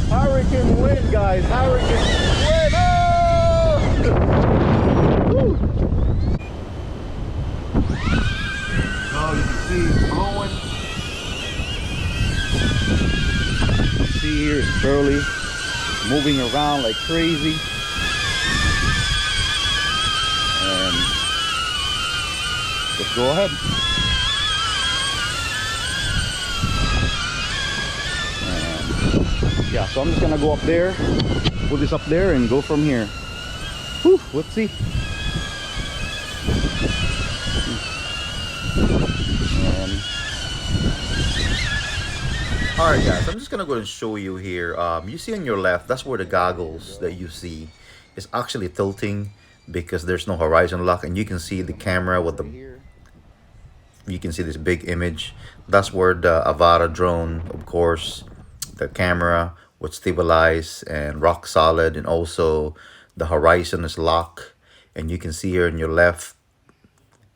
Hurricane wind, guys. Hurricane wind. Oh! Oh, you can see it's blowing. You can see here it's curly, moving around like crazy. And let's go ahead. And yeah, so I'm just gonna go up there, put this up there, and go from here. Whew, let's see. Alright guys, I'm just gonna go and show you here. You see on your left, that's where the goggles that you see is actually tilting because there's no horizon lock, and you can see the camera with the, you can see this big image. That's where the Avata drone, of course, the camera would stabilize and rock solid, and also the horizon is locked. And you can see here on your left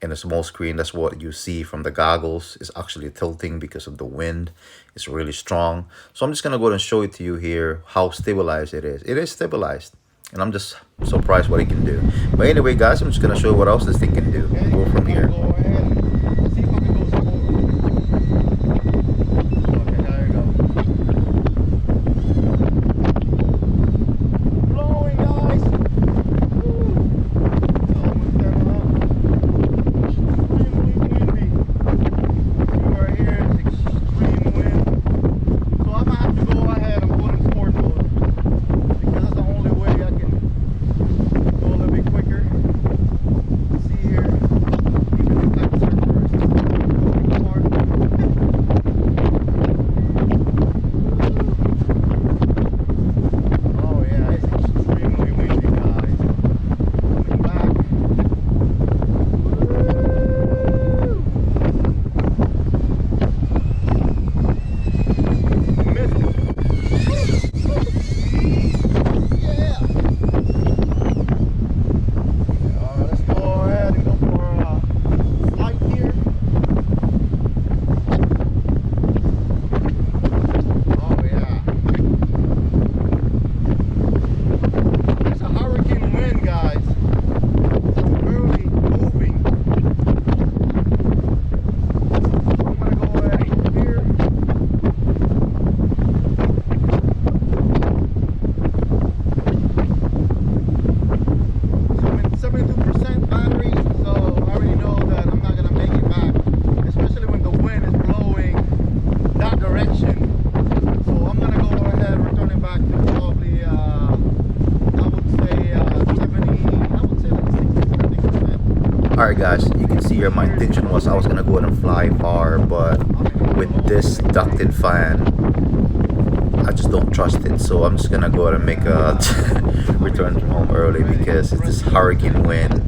in a small screen, that's what you see from the goggles. It's actually tilting because of the wind. It's really strong. So I'm just gonna go ahead and show it to you here how stabilized it is. It is stabilized, and I'm just surprised what it can do. But anyway guys, I'm just gonna show you what else this thing can do. Go from here. Alright guys, you can see here my intention was I was gonna go ahead and fly far, but with this ducted fan, I just don't trust it. So I'm just gonna go ahead and make a return home early because it's this hurricane wind.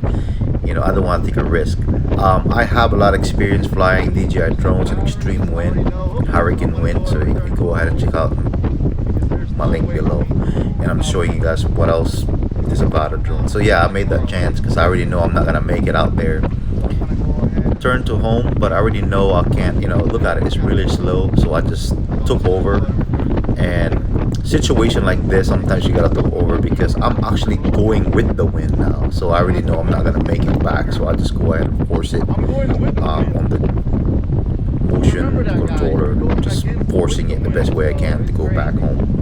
You know, I don't want to take a risk. I have a lot of experience flying DJI drones in extreme wind, hurricane wind, so you can go ahead and check out my link below. And I'm showing you guys what else is about a drone. So yeah, I made that chance because I already know I'm not gonna make it out there. Turn to home, but I already know I can't, you know, look at it, it's really slow. So I just took over. And situation like this, sometimes you gotta take over because I'm actually going with the wind now. So I already know I'm not gonna make it back. So I just go ahead and force it on the motion controller, just forcing it the best way I can to go back home.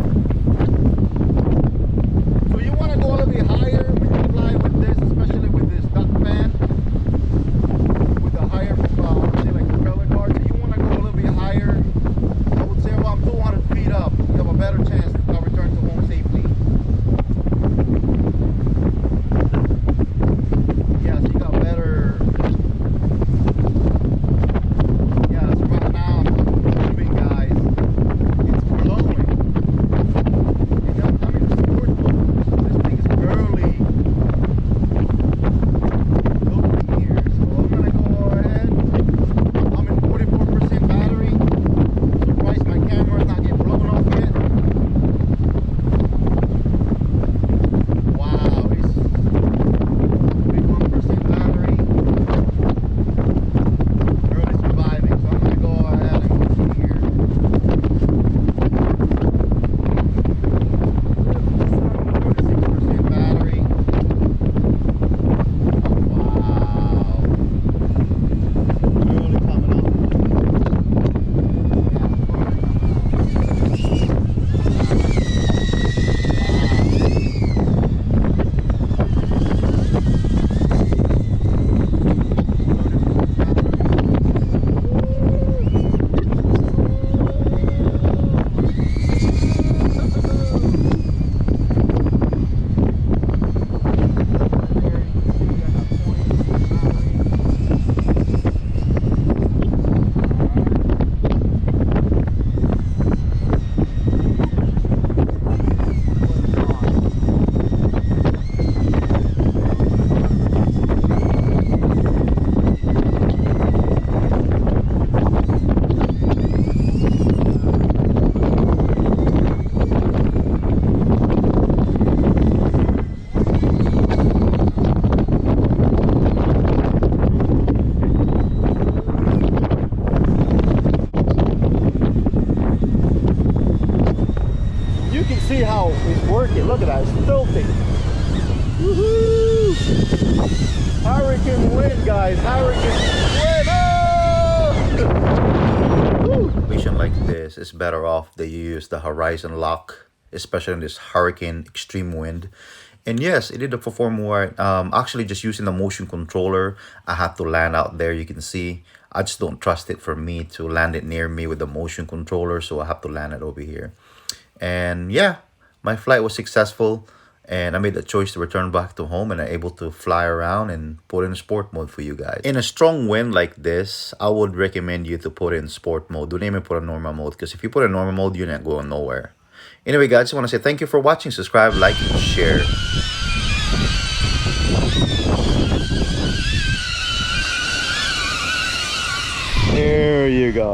So you want to go a little bit higher when you fly with this, especially with this duck fan, with the higher, say like propeller guard. So you want to go a little bit higher. I would say about 200 feet up. You have a better chance to return to home safely. Yeah, so you got better. Yeah, so right now I'm moving, guys. It's blowing. see how it's working. Look at that, it's tilting. Woohoo! Hurricane wind, guys. Hurricane wind. Oh! Situation like this, it's better off that you use the horizon lock, especially in this hurricane extreme wind. And yes, it did perform well. Actually, just using the motion controller, I had to land out there. You can see, I just don't trust it for me to land it near me with the motion controller, so I have to land it over here. And yeah, my flight was successful, and I made the choice to return back to home, and I'm able to fly around and put in sport mode for you guys. In a strong wind like this, I would recommend you to put in sport mode. Don't even put in normal mode, because if you put in normal mode, you're not going nowhere. Anyway, guys, I just want to say thank you for watching. Subscribe, like, and share. There you go.